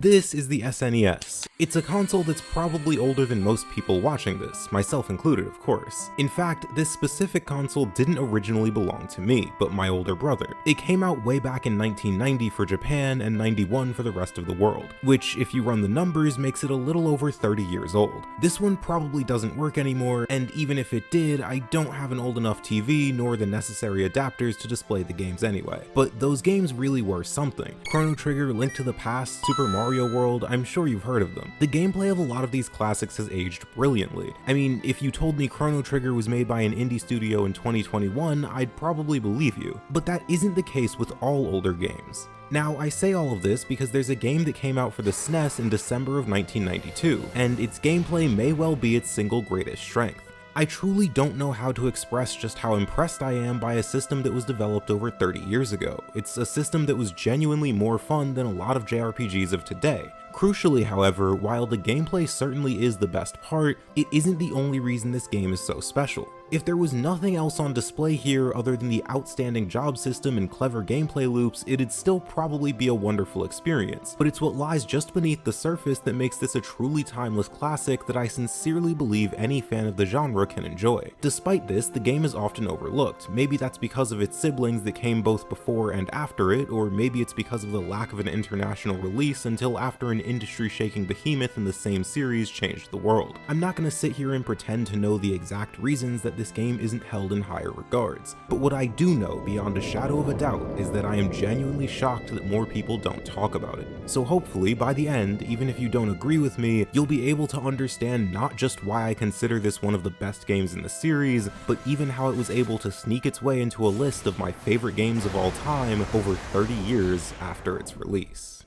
This is the SNES. It's a console that's probably older than most people watching this, myself included of course. In fact, this specific console didn't originally belong to me, but my older brother. It came out way back in 1990 for Japan and 91 for the rest of the world, which if you run the numbers makes it a little over 30 years old. This one probably doesn't work anymore, and even if it did, I don't have an old enough TV nor the necessary adapters to display the games anyway. But those games really were something. Chrono Trigger, Link to the Past, Super Mario World, I'm sure you've heard of them. The gameplay of a lot of these classics has aged brilliantly. I mean, if you told me Chrono Trigger was made by an indie studio in 2021, I'd probably believe you. But that isn't the case with all older games. Now, I say all of this because there's a game that came out for the SNES in December of 1992, and its gameplay may well be its single greatest strength. I truly don't know how to express just how impressed I am by a system that was developed over 30 years ago. It's a system that was genuinely more fun than a lot of JRPGs of today. Crucially, however, while the gameplay certainly is the best part, it isn't the only reason this game is so special. If there was nothing else on display here other than the outstanding job system and clever gameplay loops, it'd still probably be a wonderful experience, but it's what lies just beneath the surface that makes this a truly timeless classic that I sincerely believe any fan of the genre can enjoy. Despite this, the game is often overlooked. Maybe that's because of its siblings that came both before and after it, or maybe it's because of the lack of an international release until after an industry-shaking behemoth in the same series changed the world. I'm not gonna sit here and pretend to know the exact reasons that this game isn't held in higher regards, but what I do know beyond a shadow of a doubt is that I am genuinely shocked that more people don't talk about it. So hopefully by the end, even if you don't agree with me, you'll be able to understand not just why I consider this one of the best games in the series, but even how it was able to sneak its way into a list of my favorite games of all time over 30 years after its release.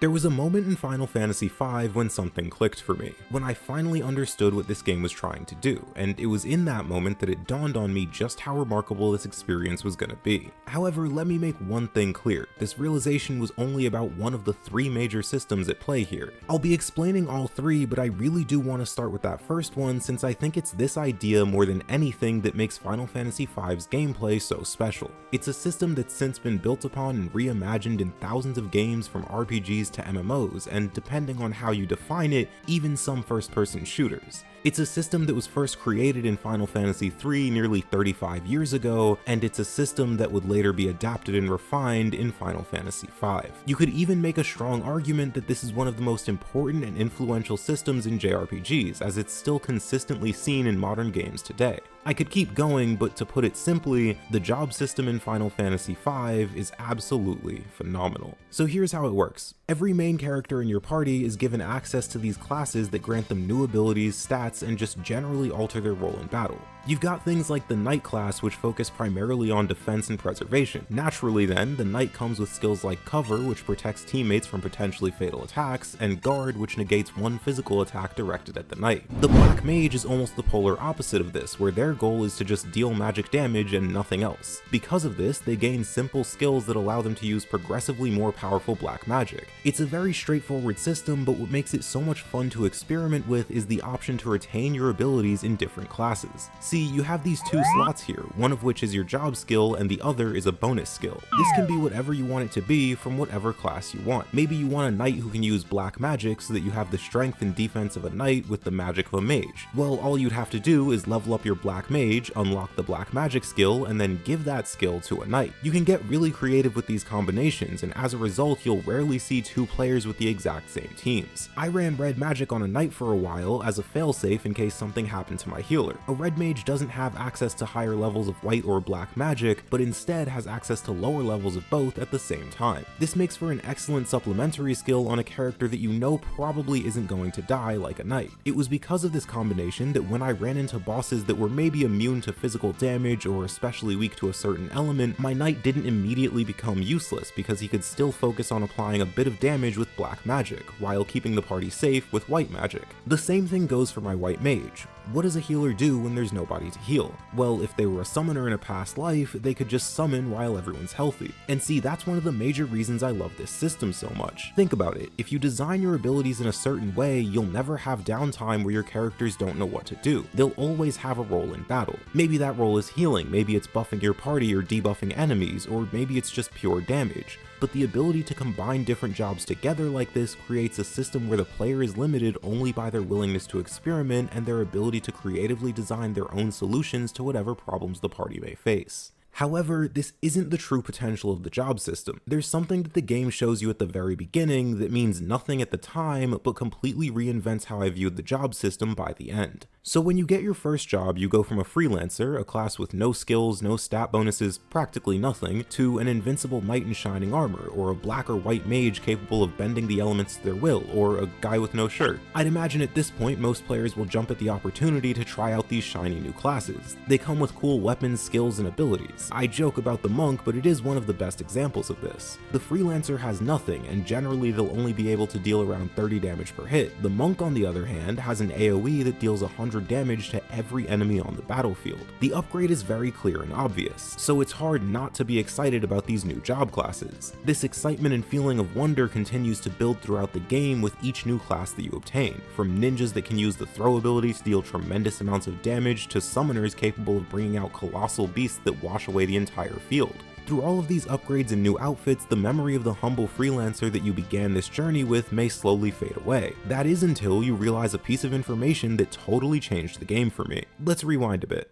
There was a moment in Final Fantasy V when something clicked for me, when I finally understood what this game was trying to do, and it was in that moment that it dawned on me just how remarkable this experience was gonna be. However, let me make one thing clear, this realization was only about one of the three major systems at play here. I'll be explaining all three, but I really do want to start with that first one since I think it's this idea more than anything that makes Final Fantasy V's gameplay so special. It's a system that's since been built upon and reimagined in thousands of games from RPGs to MMOs, and depending on how you define it, even some first-person shooters. It's a system that was first created in Final Fantasy III nearly 35 years ago, and it's a system that would later be adapted and refined in Final Fantasy V. You could even make a strong argument that this is one of the most important and influential systems in JRPGs, as it's still consistently seen in modern games today. I could keep going, but to put it simply, the job system in Final Fantasy V is absolutely phenomenal. So here's how it works. Every main character in your party is given access to these classes that grant them new abilities, stats, and just generally alter their role in battle. You've got things like the Knight class, which focus primarily on defense and preservation. Naturally then, the Knight comes with skills like Cover, which protects teammates from potentially fatal attacks, and Guard, which negates one physical attack directed at the Knight. The Black Mage is almost the polar opposite of this, where their goal is to just deal magic damage and nothing else. Because of this, they gain simple skills that allow them to use progressively more powerful black magic. It's a very straightforward system, but what makes it so much fun to experiment with is the option to retain your abilities in different classes. See, you have these two slots here, one of which is your job skill and the other is a bonus skill. This can be whatever you want it to be from whatever class you want. Maybe you want a knight who can use black magic so that you have the strength and defense of a knight with the magic of a mage. Well, all you'd have to do is level up your black mage, unlock the black magic skill, and then give that skill to a knight. You can get really creative with these combinations, and as a result, you'll rarely see two players with the exact same teams. I ran red magic on a knight for a while as a failsafe in case something happened to my healer. A red mage doesn't have access to higher levels of white or black magic, but instead has access to lower levels of both at the same time. This makes for an excellent supplementary skill on a character that you know probably isn't going to die like a knight. It was because of this combination that when I ran into bosses that were maybe immune to physical damage or especially weak to a certain element, my knight didn't immediately become useless because he could still focus on applying a bit of damage with black magic, while keeping the party safe with white magic. The same thing goes for my white mage. What does a healer do when there's nobody to heal? Well, if they were a summoner in a past life, they could just summon while everyone's healthy. And see, that's one of the major reasons I love this system so much. Think about it, if you design your abilities in a certain way, you'll never have downtime where your characters don't know what to do. They'll always have a role in battle. Maybe that role is healing, maybe it's buffing your party or debuffing enemies, or maybe it's just pure damage. But the ability to combine different jobs together like this creates a system where the player is limited only by their willingness to experiment and their ability to creatively design their own solutions to whatever problems the party may face. However, this isn't the true potential of the job system. There's something that the game shows you at the very beginning that means nothing at the time, but completely reinvents how I viewed the job system by the end. So when you get your first job, you go from a freelancer, a class with no skills, no stat bonuses, practically nothing, to an invincible knight in shining armor, or a black or white mage capable of bending the elements to their will, or a guy with no shirt. I'd imagine at this point most players will jump at the opportunity to try out these shiny new classes. They come with cool weapons, skills, and abilities. I joke about the monk, but it is one of the best examples of this. The freelancer has nothing, and generally they'll only be able to deal around 30 damage per hit. The monk, on the other hand, has an AoE that deals 100 damage to every enemy on the battlefield. The upgrade is very clear and obvious, so it's hard not to be excited about these new job classes. This excitement and feeling of wonder continues to build throughout the game with each new class that you obtain, from ninjas that can use the throw ability to deal tremendous amounts of damage to summoners capable of bringing out colossal beasts that wash away the entire field. Through all of these upgrades and new outfits, the memory of the humble freelancer that you began this journey with may slowly fade away. That is until you realize a piece of information that totally changed the game for me. Let's rewind a bit.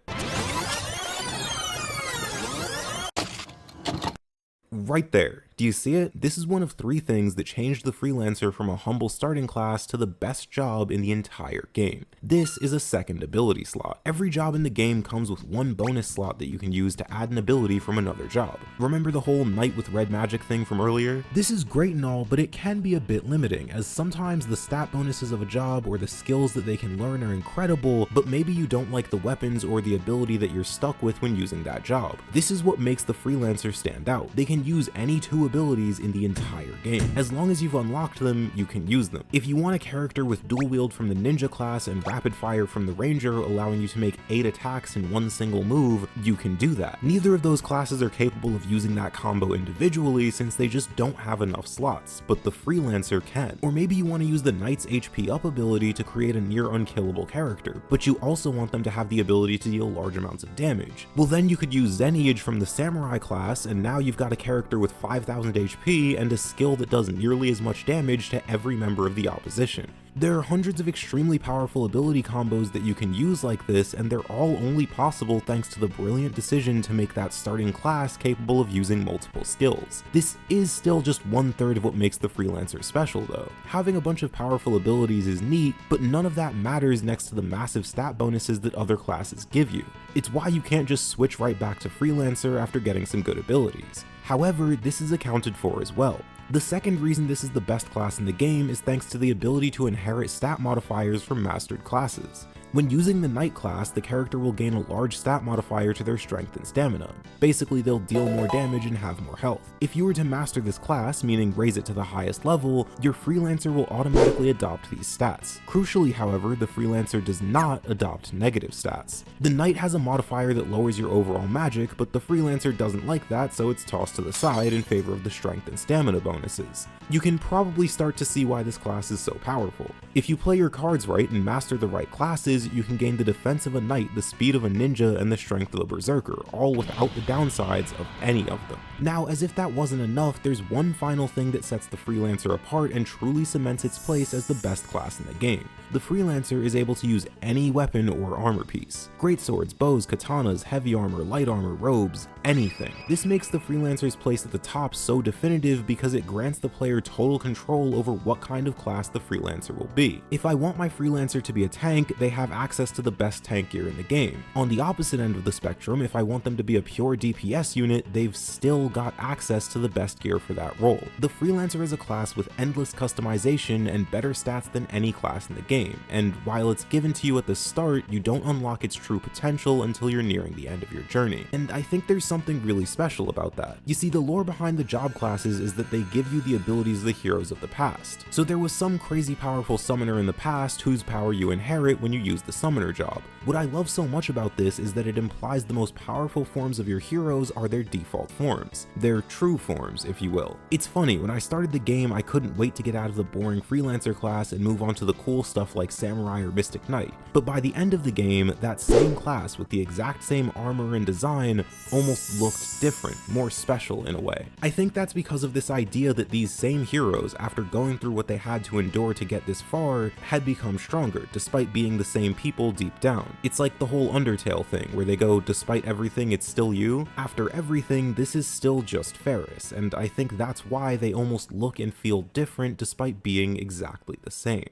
Right there. Do you see it? This is one of 3 things that changed the freelancer from a humble starting class to the best job in the entire game. This is a second ability slot. Every job in the game comes with one bonus slot that you can use to add an ability from another job. Remember the whole knight with red magic thing from earlier? This is great and all, but it can be a bit limiting, as sometimes the stat bonuses of a job or the skills that they can learn are incredible, but maybe you don't like the weapons or the ability that you're stuck with when using that job. This is what makes the freelancer stand out. They can use any 2 abilities in the entire game. As long as you've unlocked them, you can use them. If you want a character with dual wield from the ninja class and rapid fire from the ranger, allowing you to make 8 attacks in one single move, you can do that. Neither of those classes are capable of using that combo individually since they just don't have enough slots, but the freelancer can. Or maybe you want to use the knight's HP up ability to create a near unkillable character, but you also want them to have the ability to deal large amounts of damage. Well, then you could use Zenage from the samurai class, and now you've got a character with 5,000 HP and a skill that does nearly as much damage to every member of the opposition. There are hundreds of extremely powerful ability combos that you can use like this, and they're all only possible thanks to the brilliant decision to make that starting class capable of using multiple skills. This is still just 1/3 of what makes the freelancer special though. Having a bunch of powerful abilities is neat, but none of that matters next to the massive stat bonuses that other classes give you. It's why you can't just switch right back to freelancer after getting some good abilities. However, this is accounted for as well. The second reason this is the best class in the game is thanks to the ability to inherit stat modifiers from mastered classes. When using the Knight class, the character will gain a large stat modifier to their strength and stamina. Basically, they'll deal more damage and have more health. If you were to master this class, meaning raise it to the highest level, your freelancer will automatically adopt these stats. Crucially, however, the freelancer does not adopt negative stats. The Knight has a modifier that lowers your overall magic, but the freelancer doesn't like that, so it's tossed to the side in favor of the strength and stamina bonuses. You can probably start to see why this class is so powerful. If you play your cards right and master the right classes, you can gain the defense of a knight, the speed of a ninja, and the strength of a berserker, all without the downsides of any of them. Now, as if that wasn't enough, there's one final thing that sets the freelancer apart and truly cements its place as the best class in the game. The freelancer is able to use any weapon or armor piece. Greatswords, bows, katanas, heavy armor, light armor, robes, anything. This makes the freelancer's place at the top so definitive because it grants the player total control over what kind of class the freelancer will be. If I want my freelancer to be a tank, they have access to the best tank gear in the game. On the opposite end of the spectrum, if I want them to be a pure DPS unit, they've still got access to the best gear for that role. The freelancer is a class with endless customization and better stats than any class in the game, and while it's given to you at the start, you don't unlock its true potential until you're nearing the end of your journey. And I think there's something really special about that. You see, the lore behind the job classes is that they give you the abilities of the heroes of the past. So there was some crazy powerful summoner in the past whose power you inherit when you use the summoner job. What I love so much about this is that it implies the most powerful forms of your heroes are their default forms. Their true forms, if you will. It's funny, when I started the game, I couldn't wait to get out of the boring freelancer class and move on to the cool stuff like samurai or mystic knight. But by the end of the game, that same class with the exact same armor and design almost looked different, more special in a way. I think that's because of this idea that these same heroes, after going through what they had to endure to get this far, had become stronger, despite being the same people deep down. It's like the whole Undertale thing, where they go, despite everything, it's still you. After everything, this is still just Ferris, and I think that's why they almost look and feel different despite being exactly the same.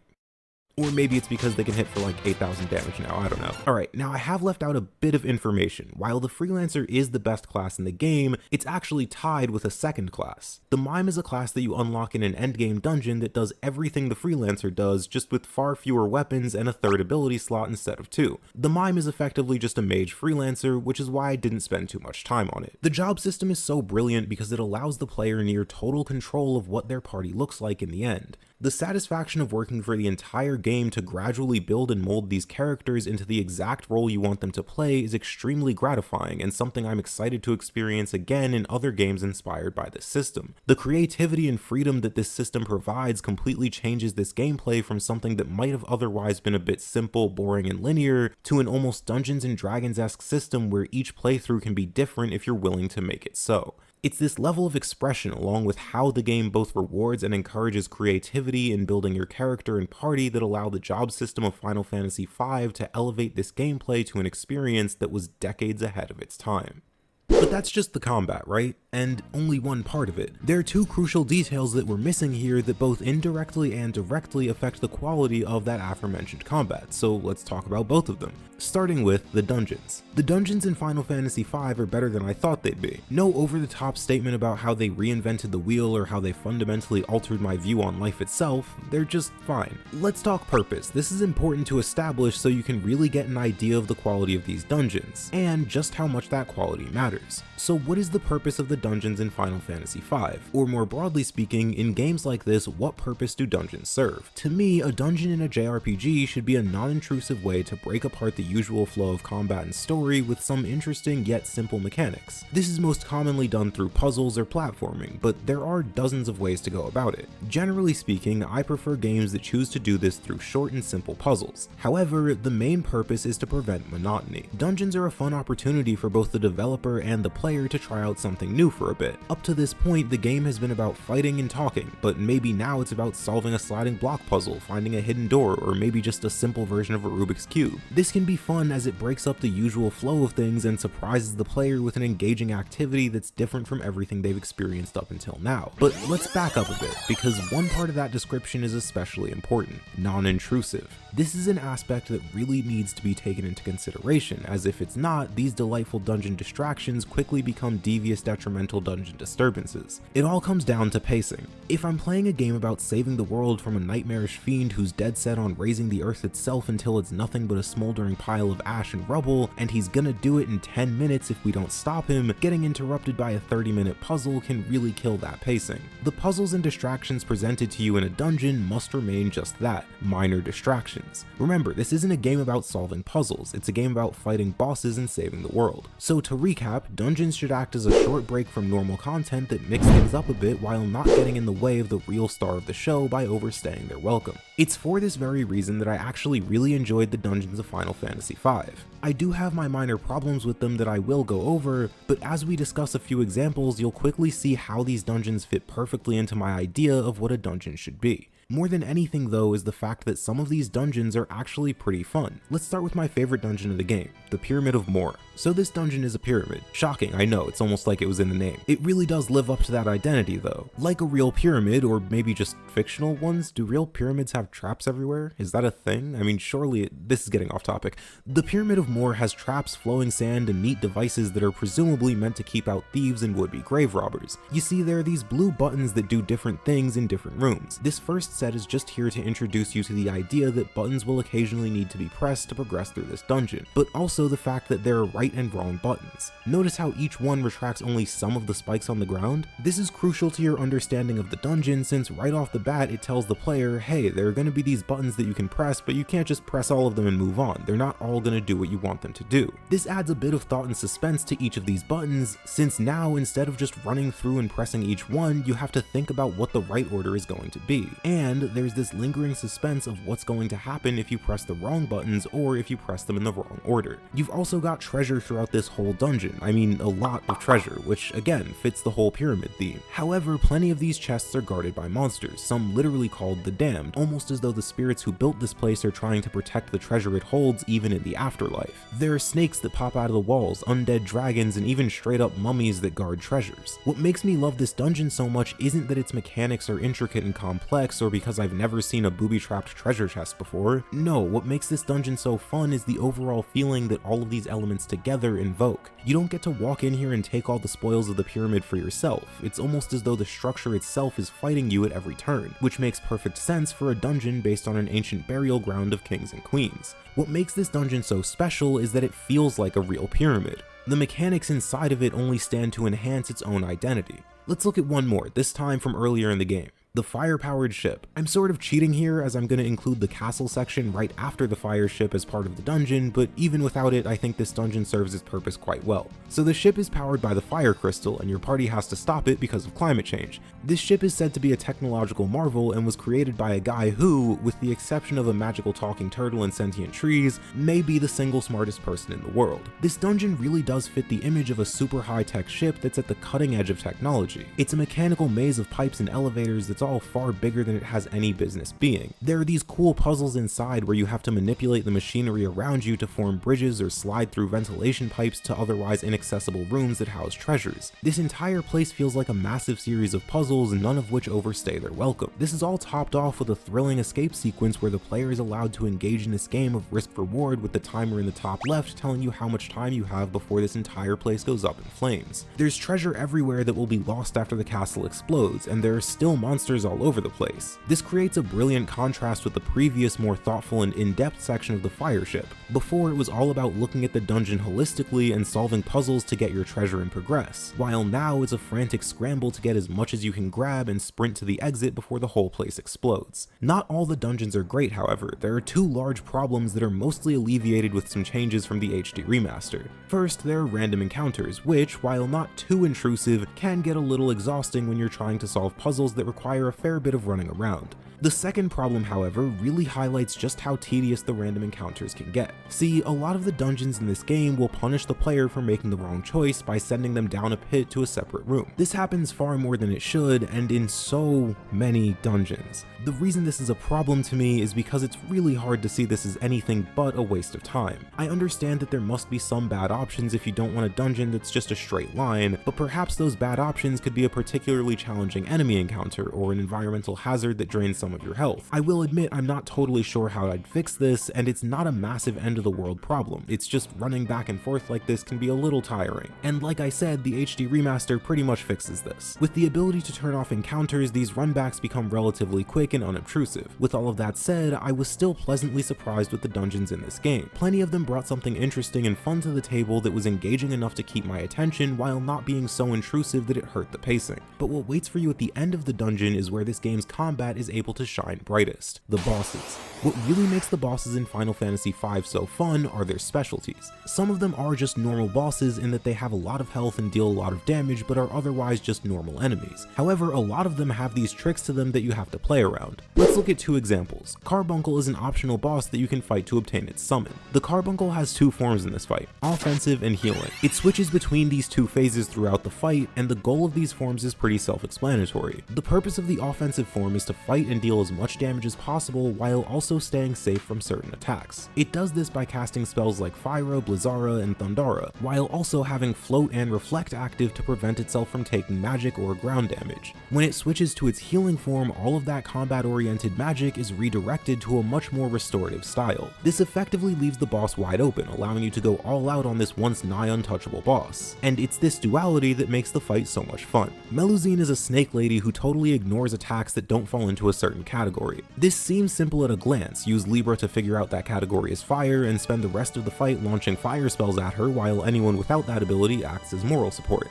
Or maybe it's because they can hit for like 8,000 damage now, I don't know. Alright, now I have left out a bit of information. While the Freelancer is the best class in the game, it's actually tied with a second class. The Mime is a class that you unlock in an endgame dungeon that does everything the Freelancer does, just with far fewer weapons and a third ability slot instead of 2. The Mime is effectively just a mage Freelancer, which is why I didn't spend too much time on it. The job system is so brilliant because it allows the player near total control of what their party looks like in the end. The satisfaction of working for the entire game to gradually build and mold these characters into the exact role you want them to play is extremely gratifying and something I'm excited to experience again in other games inspired by this system. The creativity and freedom that this system provides completely changes this gameplay from something that might have otherwise been a bit simple, boring, and linear to an almost Dungeons & Dragons-esque system where each playthrough can be different if you're willing to make it so. It's this level of expression along with how the game both rewards and encourages creativity in building your character and party that allow the job system of Final Fantasy V to elevate this gameplay to an experience that was decades ahead of its time. But that's just the combat, right? And only one part of it. There are two crucial details that we're missing here that both indirectly and directly affect the quality of that aforementioned combat, so let's talk about both of them. Starting with the dungeons. The dungeons in Final Fantasy V are better than I thought they'd be. No over-the-top statement about how they reinvented the wheel or how they fundamentally altered my view on life itself, they're just fine. Let's talk purpose. This is important to establish so you can really get an idea of the quality of these dungeons, and just how much that quality matters. So what is the purpose of the dungeons in Final Fantasy V? Or more broadly speaking, in games like this, what purpose do dungeons serve? To me, a dungeon in a JRPG should be a non-intrusive way to break apart the usual flow of combat and story with some interesting yet simple mechanics. This is most commonly done through puzzles or platforming, but there are dozens of ways to go about it. Generally speaking, I prefer games that choose to do this through short and simple puzzles. However, the main purpose is to prevent monotony. Dungeons are a fun opportunity for both the developer and the player to try out something new for a bit. Up to this point, the game has been about fighting and talking, but maybe now it's about solving a sliding block puzzle, finding a hidden door, or maybe just a simple version of a Rubik's Cube. This can be fun as it breaks up the usual flow of things and surprises the player with an engaging activity that's different from everything they've experienced up until now. But let's back up a bit, because one part of that description is especially important: non-intrusive. This is an aspect that really needs to be taken into consideration, as if it's not, these delightful dungeon distractions quickly become devious, detrimental dungeon disturbances. It all comes down to pacing. If I'm playing a game about saving the world from a nightmarish fiend who's dead set on raising the earth itself until it's nothing but a smoldering pile of ash and rubble, and he's gonna do it in 10 minutes if we don't stop him, getting interrupted by a 30-minute puzzle can really kill that pacing. The puzzles and distractions presented to you in a dungeon must remain just that, minor distractions. Remember, this isn't a game about solving puzzles, it's a game about fighting bosses and saving the world. So to recap, dungeons should act as a short break from normal content that mix things up a bit while not getting in the way of the real star of the show by overstaying their welcome. It's for this very reason that I actually really enjoyed the dungeons of Final Fantasy V. I do have my minor problems with them that I will go over, but as we discuss a few examples, you'll quickly see how these dungeons fit perfectly into my idea of what a dungeon should be. More than anything though is the fact that some of these dungeons are actually pretty fun. Let's start with my favorite dungeon of the game, the Pyramid of Moor. So this dungeon is a pyramid. Shocking, I know, it's almost like it was in the name. It really does live up to that identity though. Like a real pyramid, or maybe just fictional ones, do real pyramids have traps everywhere? Is that a thing? I mean, surely this is getting off topic. The Pyramid of Moor has traps, flowing sand, and neat devices that are presumably meant to keep out thieves and would-be grave robbers. You see, there are these blue buttons that do different things in different rooms. This first set is just here to introduce you to the idea that buttons will occasionally need to be pressed to progress through this dungeon, but also the fact that there are right and wrong buttons. Notice how each one retracts only some of the spikes on the ground? This is crucial to your understanding of the dungeon, since right off the bat it tells the player, hey, there are going to be these buttons that you can press, but you can't just press all of them and move on. They're not all going to do what you want them to do. This adds a bit of thought and suspense to each of these buttons, since now instead of just running through and pressing each one, you have to think about what the right order is going to be. And there's this lingering suspense of what's going to happen if you press the wrong buttons or if you press them in the wrong order. You've also got treasure throughout this whole dungeon. I mean, a lot of treasure, which again fits the whole pyramid theme. However, plenty of these chests are guarded by monsters, some literally called the Damned, almost as though the spirits who built this place are trying to protect the treasure it holds even in the afterlife. There are snakes that pop out of the walls, undead dragons, and even straight up mummies that guard treasures. What makes me love this dungeon so much isn't that its mechanics are intricate and complex, or because I've never seen a booby-trapped treasure chest before. No, what makes this dungeon so fun is the overall feeling that all of these elements together invoke. You don't get to walk in here and take all the spoils of the pyramid for yourself. It's almost as though the structure itself is fighting you at every turn, which makes perfect sense for a dungeon based on an ancient burial ground of kings and queens. What makes this dungeon so special is that it feels like a real pyramid. The mechanics inside of it only stand to enhance its own identity. Let's look at one more, this time from earlier in the game. The fire-powered ship. I'm sort of cheating here as I'm going to include the castle section right after the fire ship as part of the dungeon, but even without it, I think this dungeon serves its purpose quite well. So the ship is powered by the fire crystal, and your party has to stop it because of climate change. This ship is said to be a technological marvel and was created by a guy who, with the exception of a magical talking turtle and sentient trees, may be the single smartest person in the world. This dungeon really does fit the image of a super high-tech ship that's at the cutting edge of technology. It's a mechanical maze of pipes and elevators that's all far bigger than it has any business being. There are these cool puzzles inside where you have to manipulate the machinery around you to form bridges or slide through ventilation pipes to otherwise inaccessible rooms that house treasures. This entire place feels like a massive series of puzzles, none of which overstay their welcome. This is all topped off with a thrilling escape sequence where the player is allowed to engage in this game of risk-reward with the timer in the top left telling you how much time you have before this entire place goes up in flames. There's treasure everywhere that will be lost after the castle explodes, and there are still monsters all over the place. This creates a brilliant contrast with the previous more thoughtful and in-depth section of the fire ship. Before, it was all about looking at the dungeon holistically and solving puzzles to get your treasure and progress, while now it's a frantic scramble to get as much as you can grab and sprint to the exit before the whole place explodes. Not all the dungeons are great, however. There are two large problems that are mostly alleviated with some changes from the HD remaster. First, there are random encounters, which, while not too intrusive, can get a little exhausting when you're trying to solve puzzles that require a fair bit of running around. The second problem, however, really highlights just how tedious the random encounters can get. See, a lot of the dungeons in this game will punish the player for making the wrong choice by sending them down a pit to a separate room. This happens far more than it should, and in so many dungeons. The reason this is a problem to me is because it's really hard to see this as anything but a waste of time. I understand that there must be some bad options if you don't want a dungeon that's just a straight line, but perhaps those bad options could be a particularly challenging enemy encounter or an environmental hazard that drains some of your health. I will admit I'm not totally sure how I'd fix this, and it's not a massive end of the world problem. It's just running back and forth like this can be a little tiring. And like I said, the HD remaster pretty much fixes this. With the ability to turn off encounters, these runbacks become relatively quick and unobtrusive. With all of that said, I was still pleasantly surprised with the dungeons in this game. Plenty of them brought something interesting and fun to the table that was engaging enough to keep my attention while not being so intrusive that it hurt the pacing. But what waits for you at the end of the dungeon is where this game's combat is able to shine brightest: the bosses. What really makes the bosses in Final Fantasy V so fun are their specialties. Some of them are just normal bosses in that they have a lot of health and deal a lot of damage but are otherwise just normal enemies. However, a lot of them have these tricks to them that you have to play around. Let's look at two examples. Carbuncle is an optional boss that you can fight to obtain its summon. The Carbuncle has two forms in this fight: offensive and healing. It switches between these two phases throughout the fight, and the goal of these forms is pretty self-explanatory. The purpose of the offensive form is to fight and deal as much damage as possible while also staying safe from certain attacks. It does this by casting spells like Fyra, Blizzara, and Thundara, while also having Float and Reflect active to prevent itself from taking magic or ground damage. When it switches to its healing form, all of that combat-oriented magic is redirected to a much more restorative style. This effectively leaves the boss wide open, allowing you to go all out on this once nigh untouchable boss. And it's this duality that makes the fight so much fun. Melusine is a snake lady who totally ignores attacks that don't fall into a certain certain category. This seems simple at a glance. Use Libra to figure out that category is fire and spend the rest of the fight launching fire spells at her while anyone without that ability acts as moral support.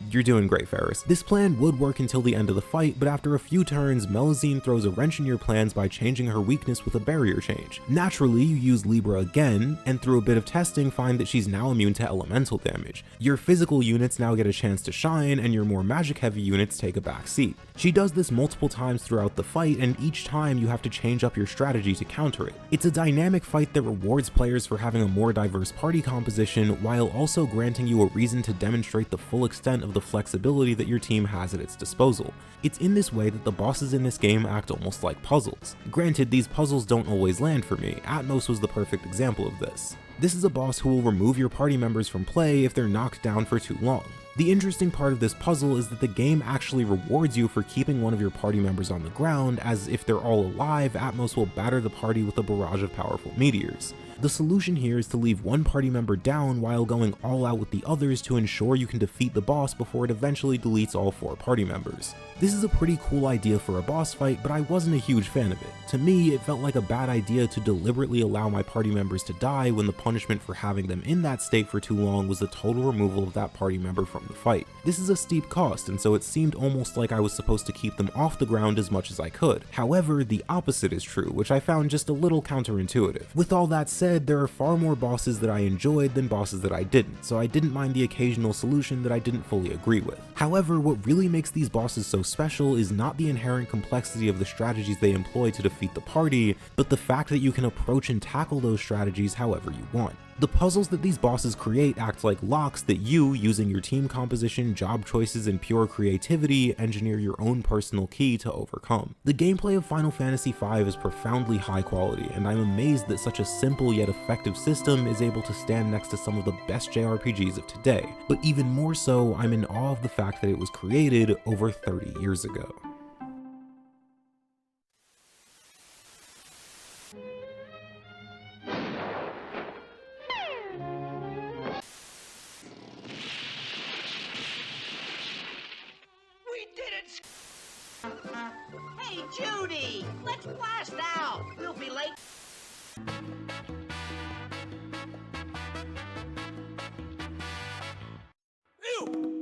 You're doing great, Ferris. This plan would work until the end of the fight, but after a few turns, Melusine throws a wrench in your plans by changing her weakness with a barrier change. Naturally, you use Libra again, and through a bit of testing find that she's now immune to elemental damage. Your physical units now get a chance to shine, and your more magic-heavy units take a back seat. She does this multiple times throughout the fight, and each time you have to change up your strategy to counter it. It's a dynamic fight that rewards players for having a more diverse party composition, while also granting you a reason to demonstrate the full extent of the flexibility that your team has at its disposal. It's in this way that the bosses in this game act almost like puzzles. Granted, these puzzles don't always land for me. Atmos was the perfect example of this. This is a boss who will remove your party members from play if they're knocked down for too long. The interesting part of this puzzle is that the game actually rewards you for keeping one of your party members on the ground, as if they're all alive, Atmos will batter the party with a barrage of powerful meteors. The solution here is to leave one party member down while going all out with the others to ensure you can defeat the boss before it eventually deletes all 4 party members. This is a pretty cool idea for a boss fight, but I wasn't a huge fan of it. To me, it felt like a bad idea to deliberately allow my party members to die when the punishment for having them in that state for too long was the total removal of that party member from the fight. This is a steep cost, and so it seemed almost like I was supposed to keep them off the ground as much as I could. However, the opposite is true, which I found just a little counterintuitive. With all that said, there are far more bosses that I enjoyed than bosses that I didn't, so I didn't mind the occasional solution that I didn't fully agree with. However, what really makes these bosses so special is not the inherent complexity of the strategies they employ to defeat the party, but the fact that you can approach and tackle those strategies however you want. The puzzles that these bosses create act like locks that you, using your team composition, job choices, and pure creativity, engineer your own personal key to overcome. The gameplay of Final Fantasy V is profoundly high quality, and I'm amazed that such a simple yet effective system is able to stand next to some of the best JRPGs of today. But even more so, I'm in awe of the fact that it was created over 30 years ago. Hey, Judy! Let's blast out! We'll be late. Ew!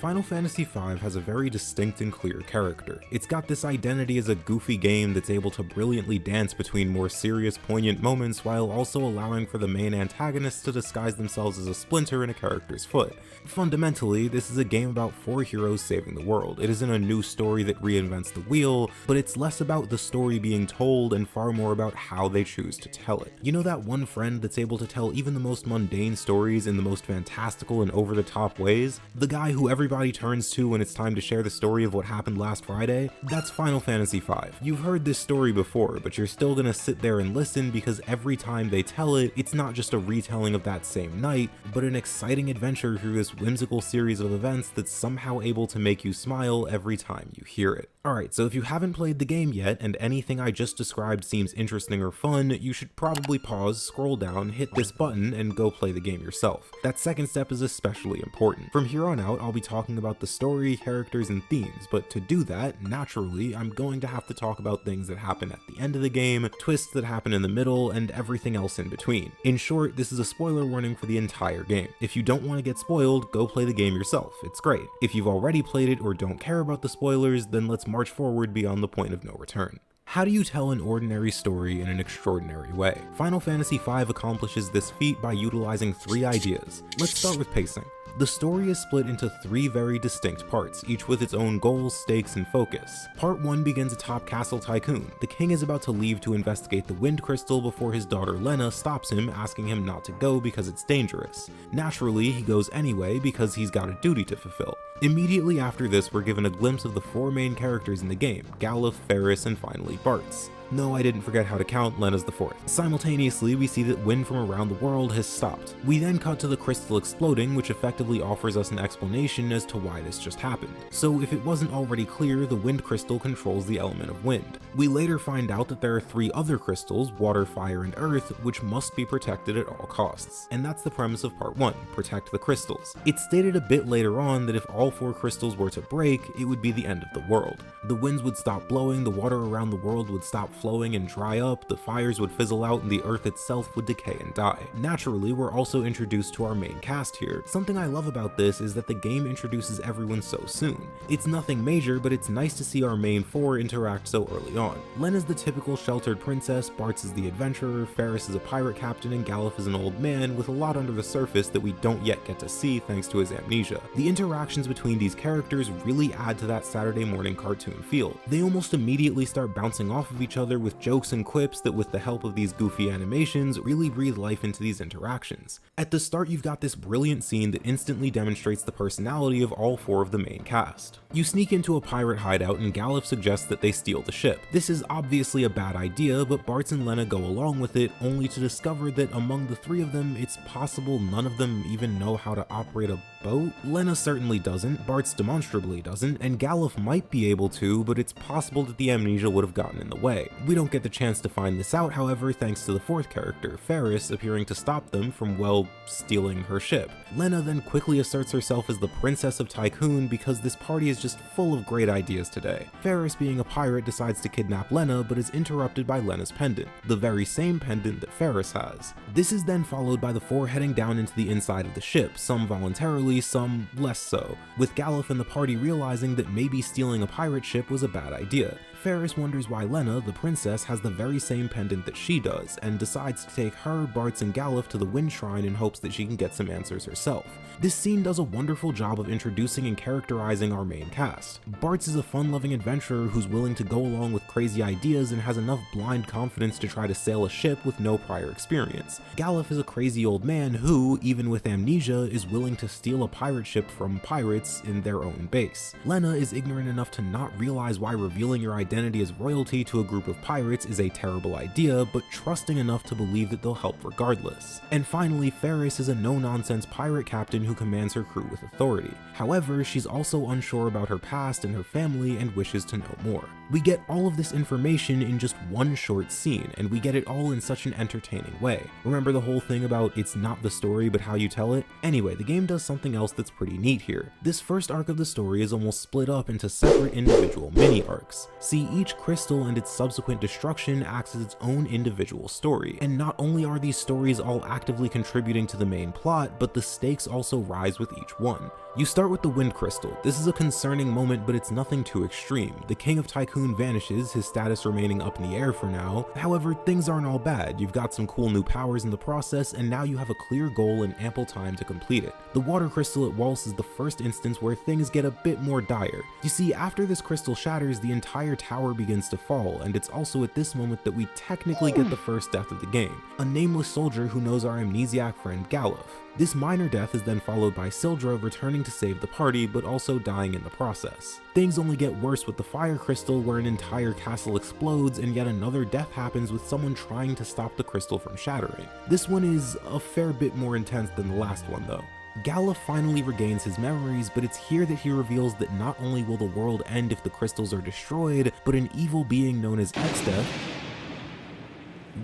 Final Fantasy V has a very distinct and clear character. It's got this identity as a goofy game that's able to brilliantly dance between more serious, poignant moments while also allowing for the main antagonists to disguise themselves as a splinter in a character's foot. Fundamentally, this is a game about 4 heroes saving the world. It isn't a new story that reinvents the wheel, but it's less about the story being told and far more about how they choose to tell it. You know that one friend that's able to tell even the most mundane stories in the most fantastical and over-the-top ways? The guy who everybody turns to when it's time to share the story of what happened last Friday? That's Final Fantasy V. You've heard this story before, but you're still gonna sit there and listen because every time they tell it, it's not just a retelling of that same night, but an exciting adventure through this whimsical series of events that's somehow able to make you smile every time you hear it. Alright, so if you haven't played the game yet and anything I just described seems interesting or fun, you should probably pause, scroll down, hit this button, and go play the game yourself. That second step is especially important. From here on out, I'll be talking about the story, characters, and themes, but to do that, naturally, I'm going to have to talk about things that happen at the end of the game, twists that happen in the middle, and everything else in between. In short, this is a spoiler warning for the entire game. If you don't want to get spoiled, go play the game yourself. It's great. If you've already played it or don't care about the spoilers, then let's march forward beyond the point of no return. How do you tell an ordinary story in an extraordinary way? Final Fantasy V accomplishes this feat by utilizing 3 ideas. Let's start with pacing. The story is split into 3 very distinct parts, each with its own goals, stakes, and focus. Part 1 begins atop Castle Tycoon. The king is about to leave to investigate the Wind Crystal before his daughter Lena stops him, asking him not to go because it's dangerous. Naturally, he goes anyway because he's got a duty to fulfill. Immediately after this, we're given a glimpse of the 4 main characters in the game: Galuf, Ferris, and finally Bartz. No, I didn't forget how to count, Lena's the 4th. Simultaneously, we see that wind from around the world has stopped. We then cut to the crystal exploding, which effectively offers us an explanation as to why this just happened. So if it wasn't already clear, the wind crystal controls the element of wind. We later find out that there are 3 other crystals, water, fire, and earth, which must be protected at all costs. And that's the premise of part 1, protect the crystals. It's stated a bit later on that if all 4 crystals were to break, it would be the end of the world. The winds would stop blowing, the water around the world would stop flowing and dry up, the fires would fizzle out, and the earth itself would decay and die. Naturally, we're also introduced to our main cast here. Something I love about this is that the game introduces everyone so soon. It's nothing major, but it's nice to see our main 4 interact so early on. Lena's the typical sheltered princess, Bartz is the adventurer, Ferris is a pirate captain, and Galuf is an old man with a lot under the surface that we don't yet get to see thanks to his amnesia. The interactions between these characters really add to that Saturday morning cartoon feel. They almost immediately start bouncing off of each other with jokes and quips that, with the help of these goofy animations, really breathe life into these interactions. At the start, you've got this brilliant scene that instantly demonstrates the personality of all 4 of the main cast. You sneak into a pirate hideout and Galuf suggests that they steal the ship. This is obviously a bad idea, but Bartz and Lena go along with it, only to discover that among the 3 of them, it's possible none of them even know how to operate a boat. Lena certainly doesn't, Bartz demonstrably doesn't, and Galuf might be able to, but it's possible that the amnesia would have gotten in the way. We don't get the chance to find this out, however, thanks to the 4th character, Ferris, appearing to stop them from, well, stealing her ship. Lena then quickly asserts herself as the Princess of Tycoon because this party is just full of great ideas today. Ferris, being a pirate, decides to kidnap Lena, but is interrupted by Lena's pendant, the very same pendant that Ferris has. This is then followed by the 4 heading down into the inside of the ship, some voluntarily, some less so, with Galuf and the party realizing that maybe stealing a pirate ship was a bad idea. Ferris wonders why Lena, the princess, has the very same pendant that she does, and decides to take her, Bartz, and Galuf to the Wind Shrine in hopes that she can get some answers herself. This scene does a wonderful job of introducing and characterizing our main cast. Bartz is a fun-loving adventurer who's willing to go along with crazy ideas and has enough blind confidence to try to sail a ship with no prior experience. Galuf is a crazy old man who, even with amnesia, is willing to steal a pirate ship from pirates in their own base. Lena is ignorant enough to not realize why revealing your identity as royalty to a group of pirates is a terrible idea, but trusting enough to believe that they'll help regardless. And finally, Ferris is a no-nonsense pirate captain who commands her crew with authority. However, she's also unsure about her past and her family and wishes to know more. We get all of this information in just one short scene, and we get it all in such an entertaining way. Remember the whole thing about it's not the story but how you tell it? Anyway, the game does something else that's pretty neat here. This first arc of the story is almost split up into separate individual mini-arcs. See, each crystal and its subsequent destruction acts as its own individual story, and not only are these stories all actively contributing to the main plot, but the stakes also rise with each one. You start with the Wind Crystal. This is a concerning moment, but it's nothing too extreme. The King of Tycoon vanishes, his status remaining up in the air for now. However, things aren't all bad. You've got some cool new powers in the process, and now you have a clear goal and ample time to complete it. The Water Crystal at Waltz is the first instance where things get a bit more dire. You see, after this crystal shatters, the entire tower begins to fall, and it's also at this moment that we technically get the first death of the game, a nameless soldier who knows our amnesiac friend Galuf. This minor death is then followed by Sildra returning to save the party, but also dying in the process. Things only get worse with the Fire Crystal, where an entire castle explodes and yet another death happens with someone trying to stop the crystal from shattering. This one is a fair bit more intense than the last one though. Galuf finally regains his memories, but it's here that he reveals that not only will the world end if the crystals are destroyed, but an evil being known as Exdeath,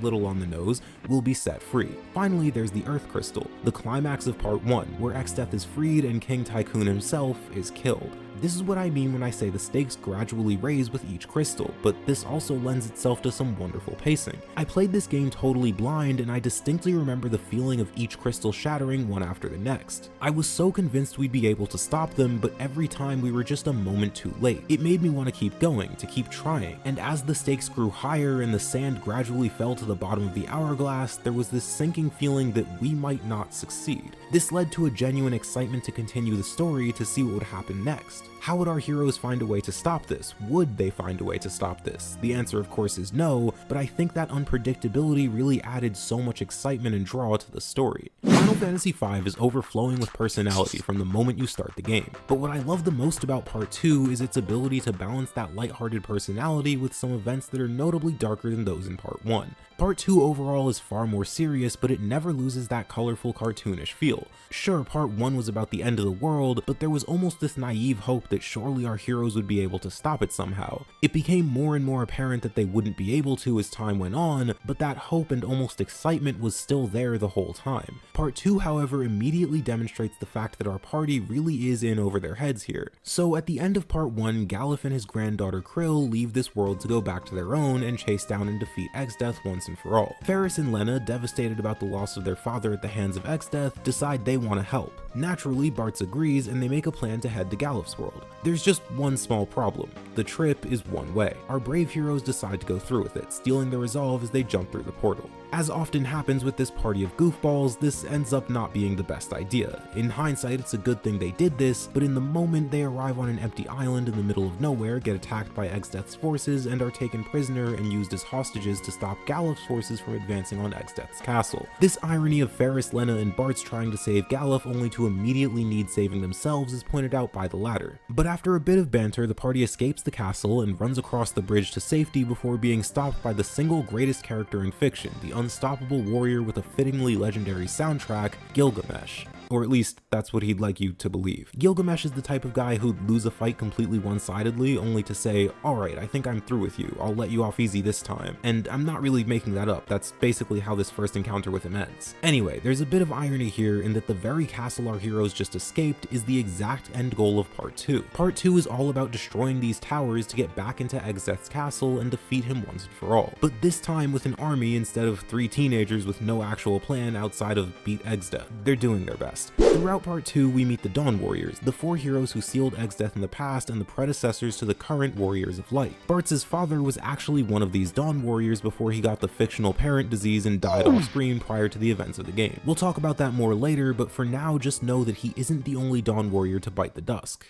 little on the nose, will be set free. Finally, there's the Earth Crystal, the climax of part 1, where Exdeath is freed and King Tycoon himself is killed. This is what I mean when I say the stakes gradually raise with each crystal, but this also lends itself to some wonderful pacing. I played this game totally blind, and I distinctly remember the feeling of each crystal shattering one after the next. I was so convinced we'd be able to stop them, but every time we were just a moment too late. It made me want to keep going, to keep trying, and as the stakes grew higher and the sand gradually fell to the bottom of the hourglass, there was this sinking feeling that we might not succeed. This led to a genuine excitement to continue the story to see what would happen next. How would our heroes find a way to stop this? Would they find a way to stop this? The answer of course is no, but I think that unpredictability really added so much excitement and draw to the story. Final Final Fantasy V is overflowing with personality from the moment you start the game, but what I love the most about Part 2 is its ability to balance that lighthearted personality with some events that are notably darker than those in Part 1. Part 2 overall is far more serious, but it never loses that colorful, cartoonish feel. Sure, Part 1 was about the end of the world, but there was almost this naive hope that surely our heroes would be able to stop it somehow. It became more and more apparent that they wouldn't be able to as time went on, but that hope and almost excitement was still there the whole time. Part 2, however, immediately demonstrates the fact that our party really is in over their heads here. So at the end of Part 1, Galuf and his granddaughter Krill leave this world to go back to their own and chase down and defeat Exdeath once and for all. Ferris and Lena, devastated about the loss of their father at the hands of Exdeath, decide they want to help. Naturally, Bartz agrees and they make a plan to head to Galuf's world. There's just one small problem. The trip is one way. Our brave heroes decide to go through with it, stealing their resolve as they jump through the portal. As often happens with this party of goofballs, this ends up not being the best idea. In hindsight, it's a good thing they did this, but in the moment they arrive on an empty island in the middle of nowhere, get attacked by Exdeath's forces, and are taken prisoner and used as hostages to stop Galuf's forces from advancing on Exdeath's castle. This irony of Ferris, Lena, and Bartz trying to save Galuf only to immediately need saving themselves is pointed out by the latter. But after a bit of banter, the party escapes the castle and runs across the bridge to safety before being stopped by the single greatest character in fiction, the unstoppable warrior with a fittingly legendary soundtrack, Gilgamesh. Or at least, that's what he'd like you to believe. Gilgamesh is the type of guy who'd lose a fight completely one-sidedly, only to say, alright, I think I'm through with you, I'll let you off easy this time. And I'm not really making that up, that's basically how this first encounter with him ends. Anyway, there's a bit of irony here in that the very castle our heroes just escaped is the exact end goal of Part 2. Part 2 is all about destroying these towers to get back into Exdeath's castle and defeat him once and for all. But this time with an army instead of 3 teenagers with no actual plan outside of beat Exdeath. They're doing their best. Throughout Part 2, we meet the Dawn Warriors, the 4 heroes who sealed Exdeath in the past and the predecessors to the current Warriors of Light. Bartz's father was actually one of these Dawn Warriors before he got the fictional parent disease and died off screen prior to the events of the game. We'll talk about that more later, but for now just know that he isn't the only Dawn Warrior to bite the dust.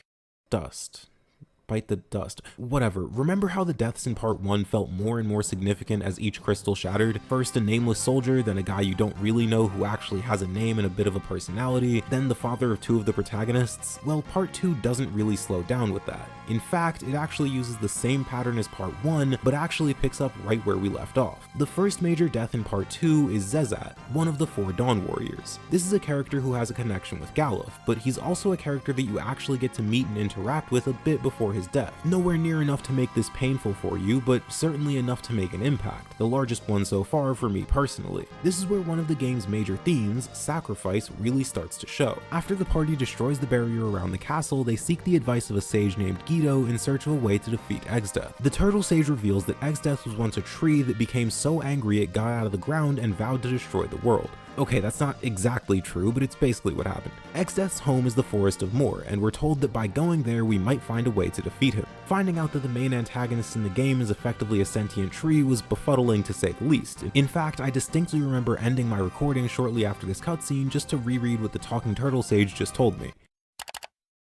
Bite the dust. Whatever. Remember how the deaths in Part 1 felt more and more significant as each crystal shattered? First a nameless soldier, then a guy you don't really know who actually has a name and a bit of a personality, then the father of 2 of the protagonists? Well, Part 2 doesn't really slow down with that. In fact, it actually uses the same pattern as Part 1, but actually picks up right where we left off. The first major death in Part 2 is Zezat, one of the 4 Dawn Warriors. This is a character who has a connection with Galuf, but he's also a character that you actually get to meet and interact with a bit before his death. Nowhere near enough to make this painful for you, but certainly enough to make an impact, the largest one so far for me personally. This is where one of the game's major themes, sacrifice, really starts to show. After the party destroys the barrier around the castle, they seek the advice of a sage named Guido in search of a way to defeat Exdeath. The turtle sage reveals that Exdeath was once a tree that became so angry it got out of the ground and vowed to destroy the world. Okay, that's not exactly true, but it's basically what happened. Exdeath's home is the Forest of Moor, and we're told that by going there we might find a way to defeat him. Finding out that the main antagonist in the game is effectively a sentient tree was befuddling to say the least. In fact, I distinctly remember ending my recording shortly after this cutscene just to reread what the talking turtle sage just told me.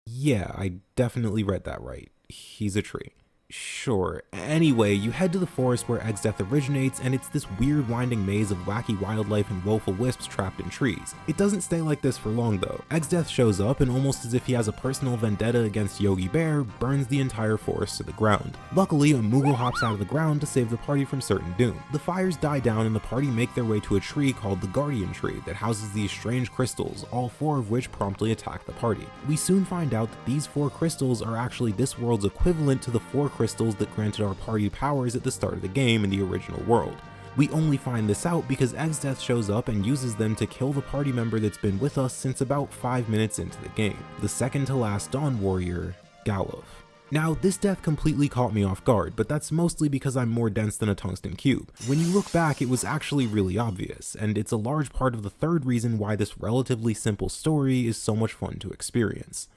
Yeah, I definitely read that right. He's a tree. Sure. Anyway, you head to the forest where Exdeath originates, and it's this weird winding maze of wacky wildlife and woeful wisps trapped in trees. It doesn't stay like this for long though. Exdeath shows up and, almost as if he has a personal vendetta against Yogi Bear, burns the entire forest to the ground. Luckily, a Moogle hops out of the ground to save the party from certain doom. The fires die down and the party make their way to a tree called the Guardian Tree that houses these strange crystals, all 4 of which promptly attack the party. We soon find out that these 4 crystals are actually this world's equivalent to the 4 crystals that granted our party powers at the start of the game in the original world. We only find this out because Exdeath shows up and uses them to kill the party member that's been with us since about 5 minutes into the game, the second to last Dawn Warrior, Galuf. Now, this death completely caught me off guard, but that's mostly because I'm more dense than a tungsten cube. When you look back, it was actually really obvious, and it's a large part of the third reason why this relatively simple story is so much fun to experience.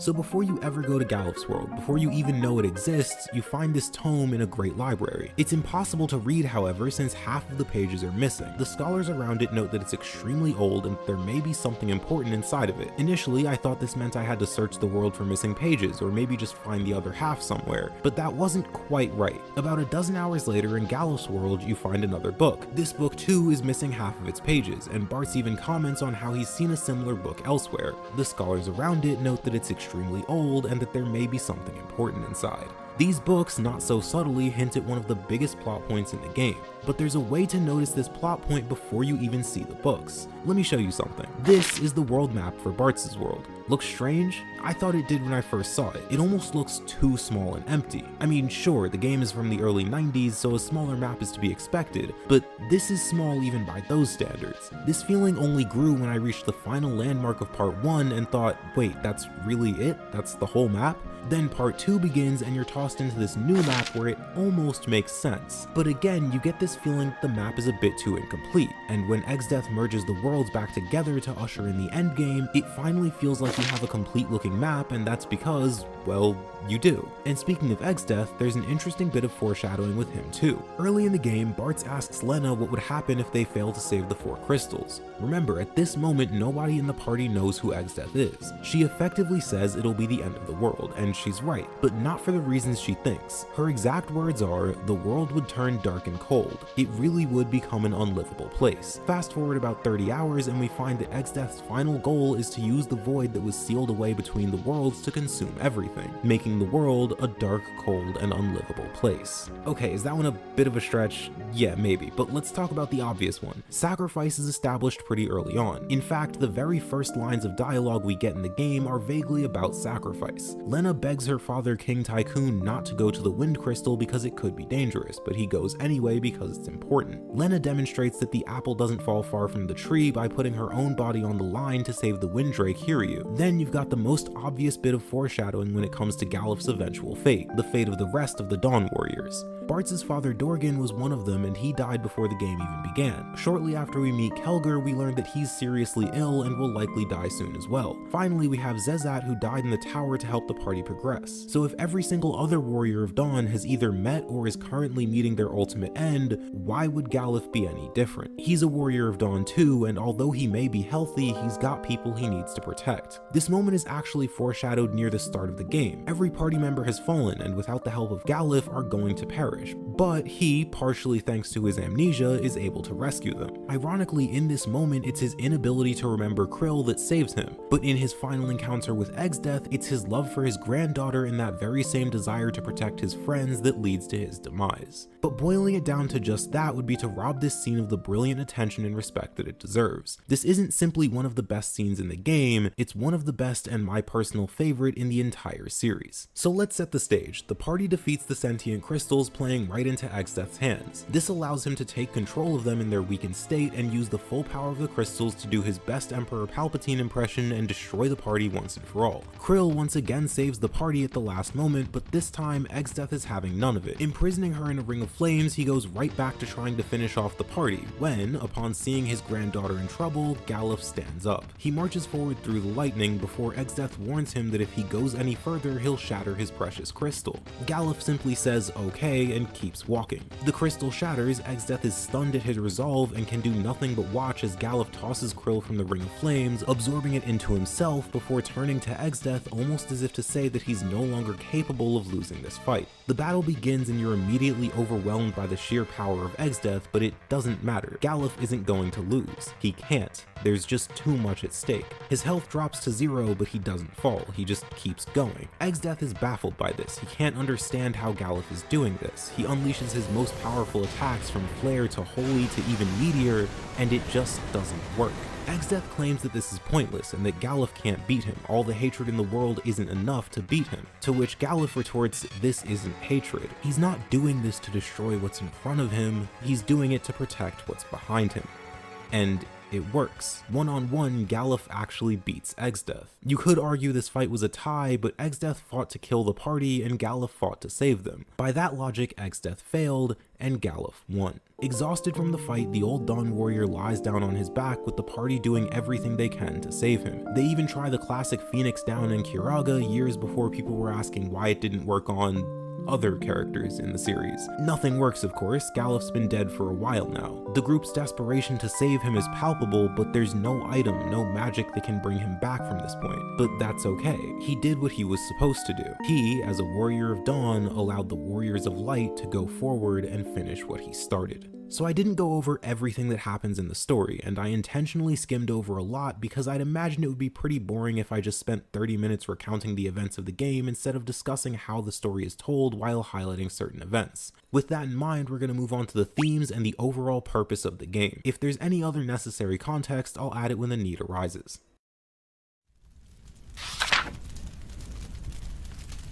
So before you ever go to Galuf's world, before you even know it exists, you find this tome in a great library. It's impossible to read, however, since half of the pages are missing. The scholars around it note that it's extremely old and there may be something important inside of it. Initially, I thought this meant I had to search the world for missing pages, or maybe just find the other half somewhere, but that wasn't quite right. About a dozen hours later in Galuf's world, you find another book. This book too is missing half of its pages, and Bartz even comments on how he's seen a similar book elsewhere. The scholars around it note that it's extremely old and that there may be something important inside. These books, not so subtly, hint at one of the biggest plot points in the game, but there's a way to notice this plot point before you even see the books. Let me show you something. This is the world map for Bartz's world. Looks strange? I thought it did when I first saw it. It almost looks too small and empty. I mean, sure, the game is from the early 90s, so a smaller map is to be expected, but this is small even by those standards. This feeling only grew when I reached the final landmark of part 1 and thought, wait, that's really it? That's the whole map? Then part 2 begins and you're tossed into this new map where it almost makes sense. But again, you get this feeling the map is a bit too incomplete, and when Exdeath merges the worlds back together to usher in the endgame, it finally feels like you have a complete looking map, and that's because, well, you do. And speaking of Exdeath, there's an interesting bit of foreshadowing with him too. Early in the game, Bartz asks Lena what would happen if they fail to save the 4 crystals. Remember, at this moment, nobody in the party knows who Exdeath is. She effectively says it'll be the end of the world, and she's right, but not for the reasons she thinks. Her exact words are, the world would turn dark and cold. It really would become an unlivable place. Fast forward about 30 hours and we find that Exdeath's final goal is to use the void that was sealed away between the worlds to consume everything, making the world a dark, cold, and unlivable place. Okay, is that one a bit of a stretch? Yeah, maybe, but let's talk about the obvious one. Sacrifice is established pretty early on. In fact, the very first lines of dialogue we get in the game are vaguely about sacrifice. Lena begs her father, King Tycoon, not to go to the Wind Crystal because it could be dangerous, but he goes anyway because it's important. Lena demonstrates that the apple doesn't fall far from the tree by putting her own body on the line to save the Windrake Hiryu. Then you've got the most obvious bit of foreshadowing when it comes to Galuf's eventual fate, the fate of the rest of the Dawn Warriors. Bartz's father Dorgan was one of them, and he died before the game even began. Shortly after we meet Kelger, we learn that he's seriously ill and will likely die soon as well. Finally, we have Zezat, who died in the tower to help the party progress. So if every single other warrior of Dawn has either met or is currently meeting their ultimate end, why would Galuf be any different? He's a warrior of Dawn too, and although he may be healthy, he's got people he needs to protect. This moment is actually foreshadowed near the start of the game. Every party member has fallen, and without the help of Galuf are going to perish. But he, partially thanks to his amnesia, is able to rescue them. Ironically, in this moment, it's his inability to remember Krill that saves him, but in his final encounter with Exdeath, it's his love for his granddaughter and that very same desire to protect his friends that leads to his demise. But boiling it down to just that would be to rob this scene of the brilliant attention and respect that it deserves. This isn't simply one of the best scenes in the game, it's one of the best and my personal favorite in the entire series. So let's set the stage. The party defeats the sentient crystals, playing right into Exdeath's hands. This allows him to take control of them in their weakened state and use the full power of the crystals to do his best Emperor Palpatine impression and destroy the party once and for all. Krill once again saves the party at the last moment, but this time Exdeath is having none of it. Imprisoning her in a ring of flames, he goes right back to trying to finish off the party, when, upon seeing his granddaughter in trouble, Galuf stands up. He marches forward through the lightning before Exdeath warns him that if he goes any further, he'll shatter his precious crystal. Galuf simply says okay and keeps walking. The crystal shatters, Exdeath is stunned at his resolve and can do nothing but watch as Galuf tosses Krill from the ring of flames, absorbing it into himself before turning to Exdeath almost as if to say that he's no longer capable of losing this fight. The battle begins and you're immediately overwhelmed by the sheer power of Exdeath, but it doesn't matter. Galuf isn't going to lose. He can't. There's just too much at stake. His health drops to 0, but he doesn't fall. He just keeps going. Exdeath is baffled by this. He can't understand how Galuf is doing this. He unleashes his most powerful attacks from Flare to Holy to even Meteor, and it just doesn't work. Exdeath claims that this is pointless and that Galuf can't beat him. All the hatred in the world isn't enough to beat him. To which Galuf retorts, this isn't hatred. He's not doing this to destroy what's in front of him, he's doing it to protect what's behind him. And it works. One-on-one, Galuf actually beats Exdeath. You could argue this fight was a tie, but Exdeath fought to kill the party and Galuf fought to save them. By that logic, Exdeath failed and Galuf won. Exhausted from the fight, the old Dawn Warrior lies down on his back with the party doing everything they can to save him. They even try the classic Phoenix Down and Kiraga years before people were asking why it didn't work on other characters in the series. Nothing works, of course. Galuf's been dead for a while now. The group's desperation to save him is palpable, but there's no item, no magic that can bring him back from this point. But that's okay. He did what he was supposed to do. He, as a Warrior of Dawn, allowed the Warriors of Light to go forward and finish what he started. So I didn't go over everything that happens in the story, and I intentionally skimmed over a lot because I'd imagine it would be pretty boring if I just spent 30 minutes recounting the events of the game instead of discussing how the story is told while highlighting certain events. With that in mind, we're going to move on to the themes and the overall purpose of the game. If there's any other necessary context, I'll add it when the need arises.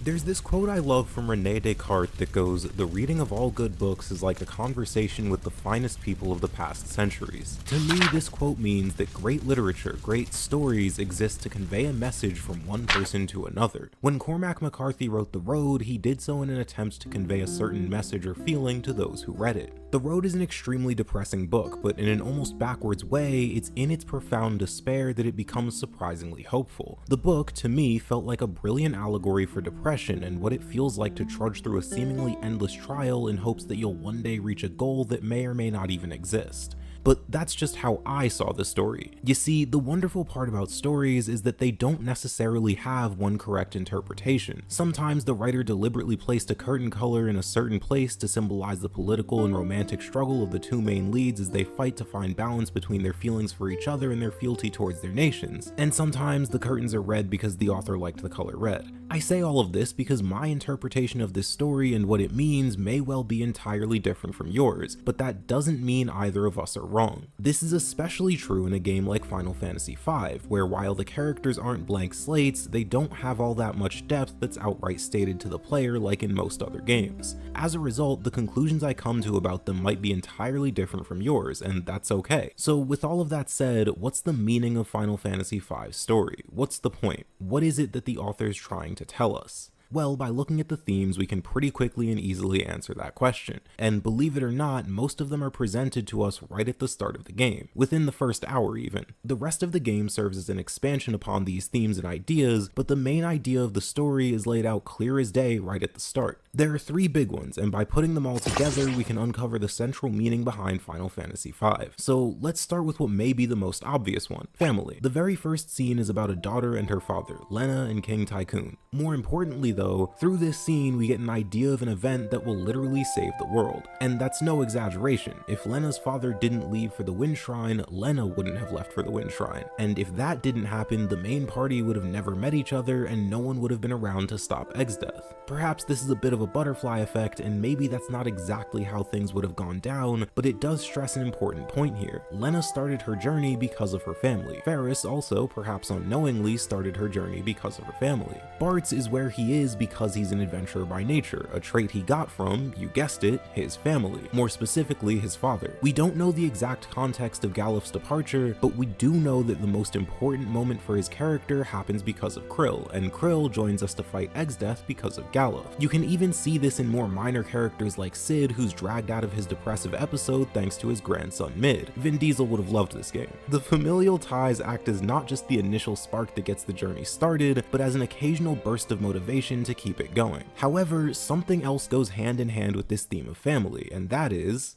There's this quote I love from René Descartes that goes, "The reading of all good books is like a conversation with the finest people of the past centuries." To me, this quote means that great literature, great stories exist to convey a message from one person to another. When Cormac McCarthy wrote The Road, he did so in an attempt to convey a certain message or feeling to those who read it. The Road is an extremely depressing book, but in an almost backwards way, it's in its profound despair that it becomes surprisingly hopeful. The book, to me, felt like a brilliant allegory for depression and what it feels like to trudge through a seemingly endless trial in hopes that you'll one day reach a goal that may or may not even exist. But that's just how I saw the story. You see, the wonderful part about stories is that they don't necessarily have one correct interpretation. Sometimes the writer deliberately placed a curtain color in a certain place to symbolize the political and romantic struggle of the two main leads as they fight to find balance between their feelings for each other and their fealty towards their nations. And sometimes the curtains are red because the author liked the color red. I say all of this because my interpretation of this story and what it means may well be entirely different from yours, but that doesn't mean either of us are wrong. This is especially true in a game like Final Fantasy V, where while the characters aren't blank slates, they don't have all that much depth that's outright stated to the player like in most other games. As a result, the conclusions I come to about them might be entirely different from yours, and that's okay. So with all of that said, what's the meaning of Final Fantasy V's story? What's the point? What is it that the author's trying to tell us? Well, by looking at the themes, we can pretty quickly and easily answer that question. And believe it or not, most of them are presented to us right at the start of the game, within the first hour even. The rest of the game serves as an expansion upon these themes and ideas, but the main idea of the story is laid out clear as day right at the start. There are three big ones, and by putting them all together, we can uncover the central meaning behind Final Fantasy V. So let's start with what may be the most obvious one: family. The very first scene is about a daughter and her father, Lena and King Tycoon. More importantly though, through this scene we get an idea of an event that will literally save the world. And that's no exaggeration. If Lena's father didn't leave for the Wind Shrine, Lena wouldn't have left for the Wind Shrine. And if that didn't happen, the main party would have never met each other and no one would have been around to stop Exdeath. Perhaps this is a bit of a butterfly effect, and maybe that's not exactly how things would have gone down, but it does stress an important point here. Lena started her journey because of her family. Ferris also, perhaps unknowingly, started her journey because of her family. Bartz is where he is because he's an adventurer by nature, a trait he got from, you guessed it, his family, more specifically his father. We don't know the exact context of Galuf's departure, but we do know that the most important moment for his character happens because of Krill, and Krill joins us to fight Exdeath because of Galuf. You can even see this in more minor characters like Sid, who's dragged out of his depressive episode thanks to his grandson Mid. Vin Diesel would have loved this game. The familial ties act as not just the initial spark that gets the journey started, but as an occasional burst of motivation to keep it going. However, something else goes hand in hand with this theme of family, and that is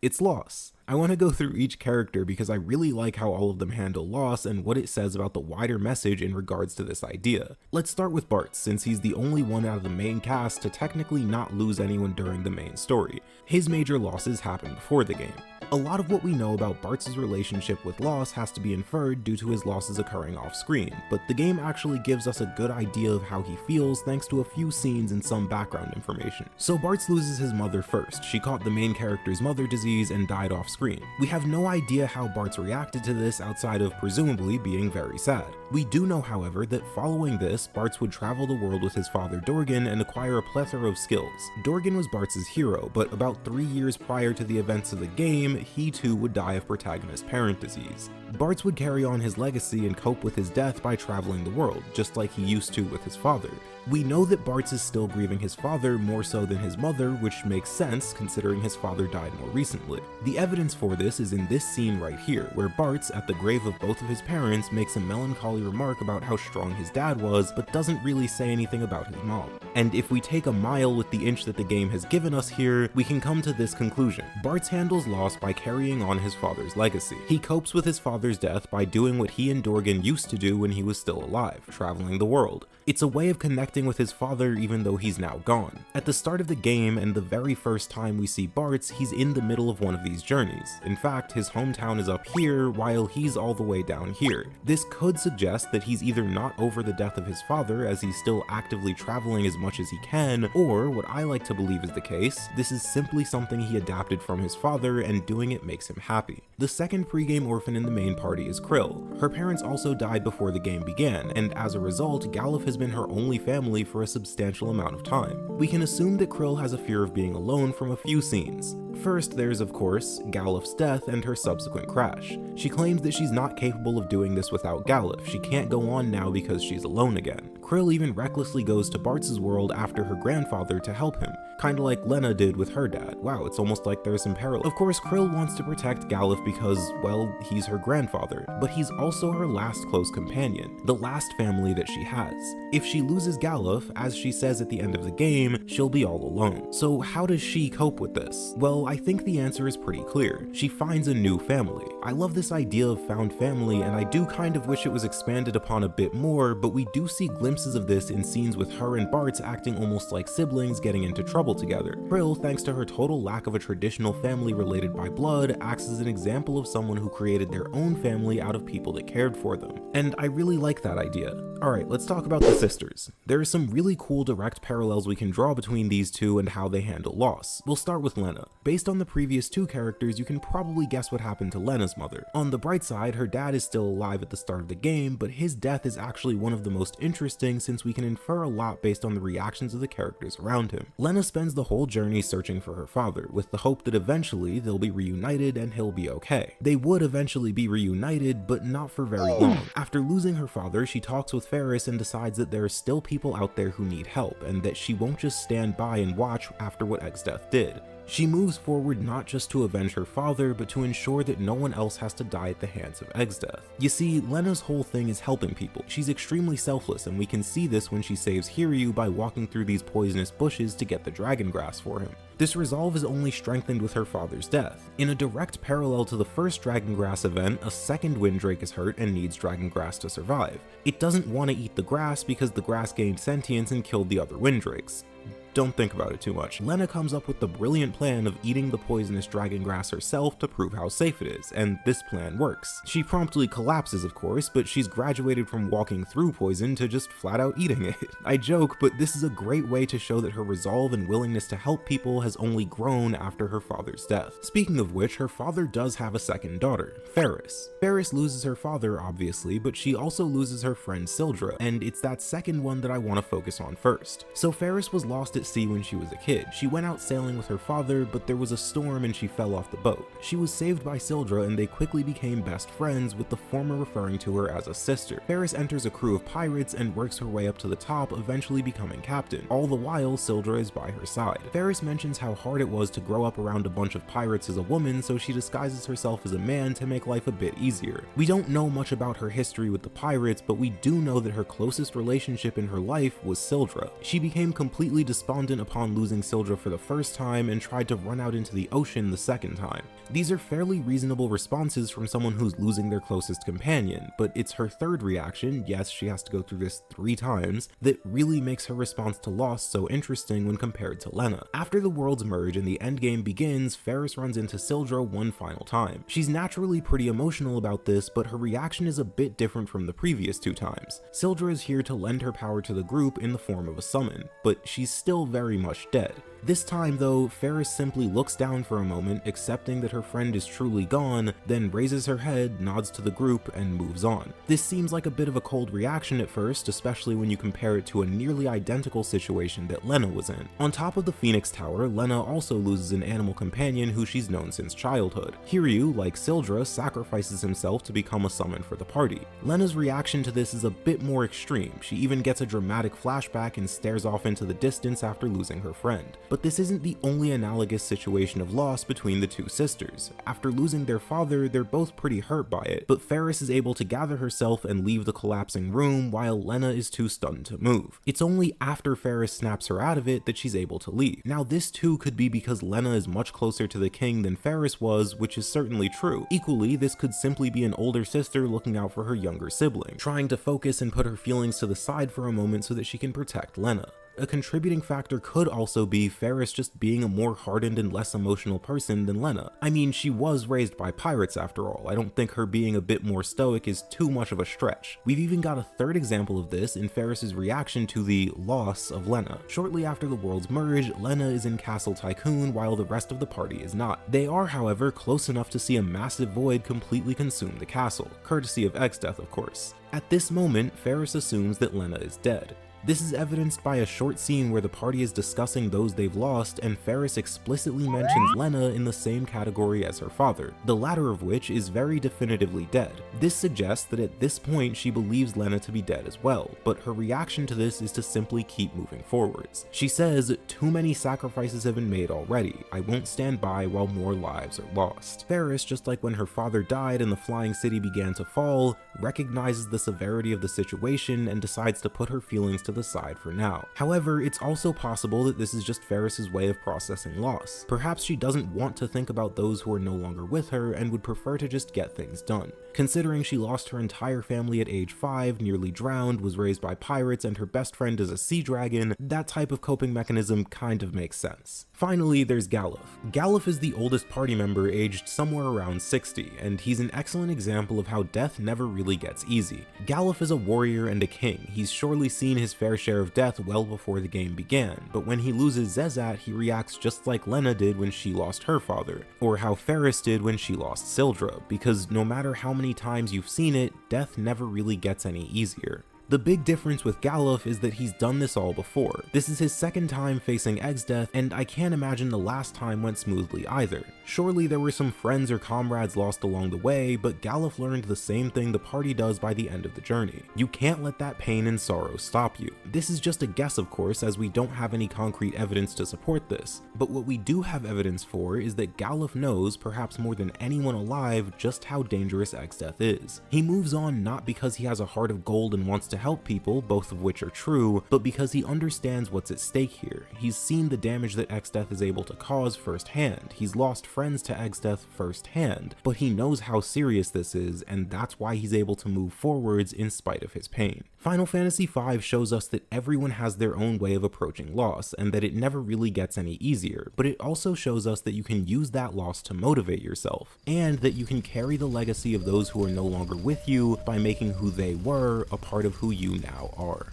its loss. I want to go through each character because I really like how all of them handle loss and what it says about the wider message in regards to this idea. Let's start with Bart, since he's the only one out of the main cast to technically not lose anyone during the main story. His major losses happen before the game. A lot of what we know about Bart's relationship with loss has to be inferred due to his losses occurring off screen, but the game actually gives us a good idea of how he feels thanks to a few scenes and some background information. So Bart loses his mother first. She caught the main character's mother disease and died off screen screen. We have no idea how Bart's reacted to this outside of presumably being very sad. We do know, however, that following this, Bart's would travel the world with his father Dorgan and acquire a plethora of skills. Dorgan was Bart's hero, but about 3 years prior to the events of the game, he too would die of protagonist parent disease. Bart's would carry on his legacy and cope with his death by traveling the world, just like he used to with his father. We know that Bart's is still grieving his father more so than his mother, which makes sense considering his father died more recently. The evidence for this is in this scene right here, where Bart's, at the grave of both of his parents, makes a melancholy remark about how strong his dad was, but doesn't really say anything about his mom. And if we take a mile with the inch that the game has given us here, we can come to this conclusion. Bart's handles loss by carrying on his father's legacy. He copes with his father's death by doing what he and Dorgan used to do when he was still alive, traveling the world. It's a way of connecting with his father even though he's now gone. At the start of the game and the very first time we see Bart's, he's in the middle of one of these journeys. In fact, his hometown is up here while he's all the way down here. This could suggest that he's either not over the death of his father as he's still actively traveling as much as he can, or what I like to believe is the case, this is simply something he adapted from his father and doing it makes him happy. The second pre-game orphan in the main party is Krill. Her parents also died before the game began, and as a result, Galuf has been her only family for a substantial amount of time. We can assume that Krill has a fear of being alone from a few scenes. First, there's of course, Galuf's death and her subsequent crash. She claims that she's not capable of doing this without Galuf. She can't go on now because she's alone again. Krill even recklessly goes to Bart's world after her grandfather to help him, kinda like Lena did with her dad. Wow, it's almost like there's some parallel. Of course, Krill wants to protect Galuf because, well, he's her grandfather, but he's also her last close companion, the last family that she has. If she loses Galuf, as she says at the end of the game, she'll be all alone. So how does she cope with this? Well, I think the answer is pretty clear. She finds a new family. I love this idea of found family, and I do kind of wish it was expanded upon a bit more, but we do see glimpses of this in scenes with her and Bart's acting almost like siblings getting into trouble together. Krill, thanks to her total lack of a traditional family related by blood, acts as an example of someone who created their own family out of people that cared for them. And I really like that idea. Alright, let's talk about the sisters. There are some really cool direct parallels we can draw between these two and how they handle loss. We'll start with Lena. Based on the previous two characters, you can probably guess what happened to Lena's mother. On the bright side, her dad is still alive at the start of the game, but his death is actually one of the most interesting since we can infer a lot based on the reactions of the characters around him. Lena spends the whole journey searching for her father, with the hope that eventually they'll be reunited and he'll be okay. They would eventually be reunited, but not for very long. After losing her father, she talks with Ferris and decides that there are still people out there who need help, and that she won't just stand by and watch after what Egg's death did. She moves forward not just to avenge her father, but to ensure that no one else has to die at the hands of Egg's death. You see, Lena's whole thing is helping people. She's extremely selfless, and we can see this when she saves Hiryu by walking through these poisonous bushes to get the dragon grass for him. This resolve is only strengthened with her father's death. In a direct parallel to the first dragon grass event, a second Windrake is hurt and needs dragon grass to survive. It doesn't want to eat the grass because the grass gained sentience and killed the other Windrakes. Don't think about it too much. Lena comes up with the brilliant plan of eating the poisonous dragon grass herself to prove how safe it is, and this plan works. She promptly collapses, of course, but she's graduated from walking through poison to just flat out eating it. I joke, but this is a great way to show that her resolve and willingness to help people has only grown after her father's death. Speaking of which, her father does have a second daughter, Ferris. Ferris loses her father, obviously, but she also loses her friend Sildra, and it's that second one that I want to focus on first. So Ferris was lost at sea when she was a kid. She went out sailing with her father, but there was a storm and she fell off the boat. She was saved by Sildra and they quickly became best friends, with the former referring to her as a sister. Ferris enters a crew of pirates and works her way up to the top, eventually becoming captain. All the while, Sildra is by her side. Ferris mentions how hard it was to grow up around a bunch of pirates as a woman, so she disguises herself as a man to make life a bit easier. We don't know much about her history with the pirates, but we do know that her closest relationship in her life was Sildra. She became completely despondent upon losing Sildra for the first time and tried to run out into the ocean the second time. These are fairly reasonable responses from someone who's losing their closest companion, but it's her third reaction, yes, she has to go through this 3 times, that really makes her response to loss so interesting when compared to Lena. After the worlds merge and the endgame begins, Ferris runs into Sildra one final time. She's naturally pretty emotional about this, but her reaction is a bit different from the previous 2 times. Sildra is here to lend her power to the group in the form of a summon, but she's still very much dead. This time though, Ferris simply looks down for a moment, accepting that her friend is truly gone, then raises her head, nods to the group, and moves on. This seems like a bit of a cold reaction at first, especially when you compare it to a nearly identical situation that Lena was in. On top of the Phoenix Tower, Lena also loses an animal companion who she's known since childhood. Hiryu, like Sildra, sacrifices himself to become a summon for the party. Lena's reaction to this is a bit more extreme. She even gets a dramatic flashback and stares off into the distance after losing her friend. But this isn't the only analogous situation of loss between the two sisters. After losing their father, they're both pretty hurt by it, but Ferris is able to gather herself and leave the collapsing room while Lena is too stunned to move. It's only after Ferris snaps her out of it that she's able to leave. Now this too could be because Lena is much closer to the king than Ferris was, which is certainly true. Equally, this could simply be an older sister looking out for her younger sibling, trying to focus and put her feelings to the side for a moment so that she can protect Lena. A contributing factor could also be Ferris just being a more hardened and less emotional person than Lena. I mean, she was raised by pirates after all. I don't think her being a bit more stoic is too much of a stretch. We've even got a third example of this in Ferris's reaction to the loss of Lena. Shortly after the worlds merge, Lena is in Castle Tycoon while the rest of the party is not. They are, however, close enough to see a massive void completely consume the castle, courtesy of Exdeath, of course. At this moment, Ferris assumes that Lena is dead. This is evidenced by a short scene where the party is discussing those they've lost, and Ferris explicitly mentions Lena in the same category as her father, the latter of which is very definitively dead. This suggests that at this point she believes Lena to be dead as well, but her reaction to this is to simply keep moving forwards. She says, "Too many sacrifices have been made already. I won't stand by while more lives are lost." Ferris, just like when her father died and the flying city began to fall, recognizes the severity of the situation and decides to put her feelings to the side for now. However, it's also possible that this is just Ferris's way of processing loss. Perhaps she doesn't want to think about those who are no longer with her and would prefer to just get things done. Considering she lost her entire family at age 5, nearly drowned, was raised by pirates, and her best friend is a sea dragon, that type of coping mechanism kind of makes sense. Finally, there's Galuf. Galuf is the oldest party member, aged somewhere around 60, and he's an excellent example of how death never really gets easy. Galuf is a warrior and a king. He's surely seen his fair share of death well before the game began, but when he loses Zezat, he reacts just like Lena did when she lost her father, or how Ferris did when she lost Sildra, because no matter how many times you've seen it, death never really gets any easier. The big difference with Galuf is that he's done this all before. This is his second time facing Exdeath, and I can't imagine the last time went smoothly either. Surely there were some friends or comrades lost along the way, but Galuf learned the same thing the party does by the end of the journey. You can't let that pain and sorrow stop you. This is just a guess, of course, as we don't have any concrete evidence to support this, but what we do have evidence for is that Galuf knows, perhaps more than anyone alive, just how dangerous Exdeath is. He moves on not because he has a heart of gold and wants to help people, both of which are true, but because he understands what's at stake here. He's seen the damage that Exdeath is able to cause firsthand. He's lost friends to Exdeath firsthand, but he knows how serious this is, and that's why he's able to move forwards in spite of his pain. Final Fantasy V shows us that everyone has their own way of approaching loss, and that it never really gets any easier, but it also shows us that you can use that loss to motivate yourself, and that you can carry the legacy of those who are no longer with you by making who they were a part of who you now are.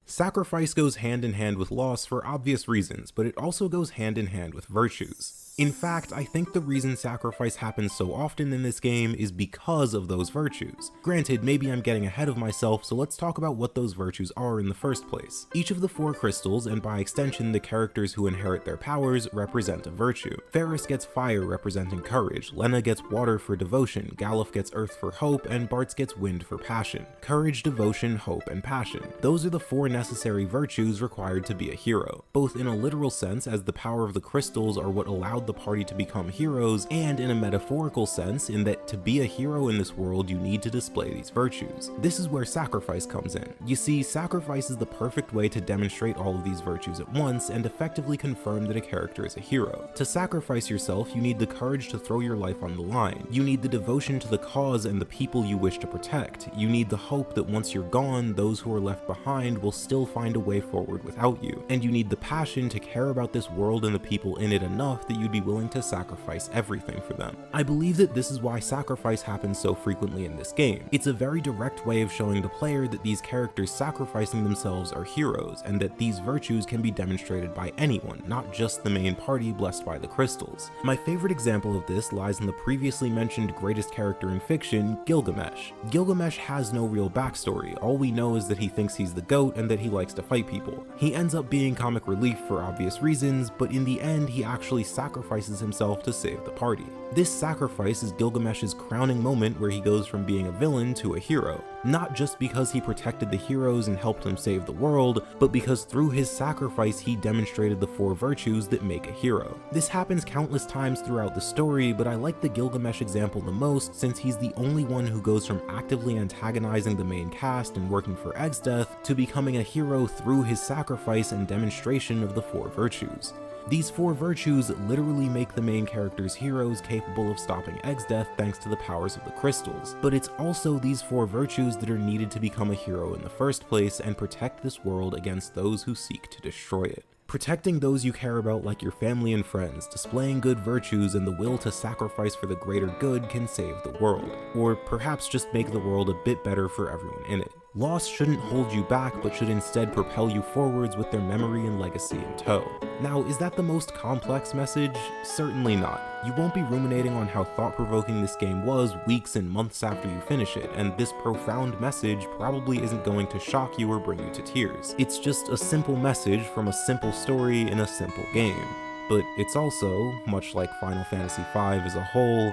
Sacrifice goes hand in hand with loss for obvious reasons, but it also goes hand in hand with virtues. In fact, I think the reason sacrifice happens so often in this game is because of those virtues. Granted, maybe I'm getting ahead of myself, so let's talk about what those virtues are in the first place. Each of the 4 crystals, and by extension the characters who inherit their powers, represent a virtue. Ferris gets fire representing courage, Lena gets water for devotion, Galuf gets earth for hope, and Bartz gets wind for passion. Courage, devotion, hope, and passion. Those are the 4 necessary virtues required to be a hero, both in a literal sense as the power of the crystals are what allowed the party to become heroes, and in a metaphorical sense in that to be a hero in this world you need to display these virtues. This is where sacrifice comes in. You see, sacrifice is the perfect way to demonstrate all of these virtues at once and effectively confirm that a character is a hero. To sacrifice yourself, you need the courage to throw your life on the line. You need the devotion to the cause and the people you wish to protect. You need the hope that once you're gone, those who are left behind will still find a way forward without you. And you need the passion to care about this world and the people in it enough that you'd be be willing to sacrifice everything for them. I believe that this is why sacrifice happens so frequently in this game. It's a very direct way of showing the player that these characters sacrificing themselves are heroes, and that these virtues can be demonstrated by anyone, not just the main party blessed by the crystals. My favorite example of this lies in the previously mentioned greatest character in fiction, Gilgamesh. Gilgamesh has no real backstory. All we know is that he thinks he's the GOAT and that he likes to fight people. He ends up being comic relief for obvious reasons, but in the end he actually sacrifices himself to save the party. This sacrifice is Gilgamesh's crowning moment where he goes from being a villain to a hero. Not just because he protected the heroes and helped them save the world, but because through his sacrifice he demonstrated the 4 virtues that make a hero. This happens countless times throughout the story, but I like the Gilgamesh example the most since he's the only one who goes from actively antagonizing the main cast and working for Egg's death to becoming a hero through his sacrifice and demonstration of the 4 virtues. These 4 virtues literally make the main character's heroes capable of stopping Egg's death thanks to the powers of the crystals, but it's also these 4 virtues that are needed to become a hero in the first place and protect this world against those who seek to destroy it. Protecting those you care about like your family and friends, displaying good virtues and the will to sacrifice for the greater good can save the world, or perhaps just make the world a bit better for everyone in it. Loss shouldn't hold you back, but should instead propel you forwards with their memory and legacy in tow. Now, is that the most complex message? Certainly not. You won't be ruminating on how thought-provoking this game was weeks and months after you finish it, and this profound message probably isn't going to shock you or bring you to tears. It's just a simple message from a simple story in a simple game. But it's also, much like Final Fantasy V as a whole,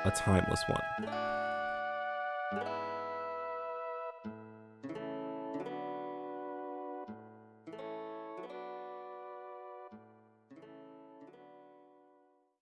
a timeless one.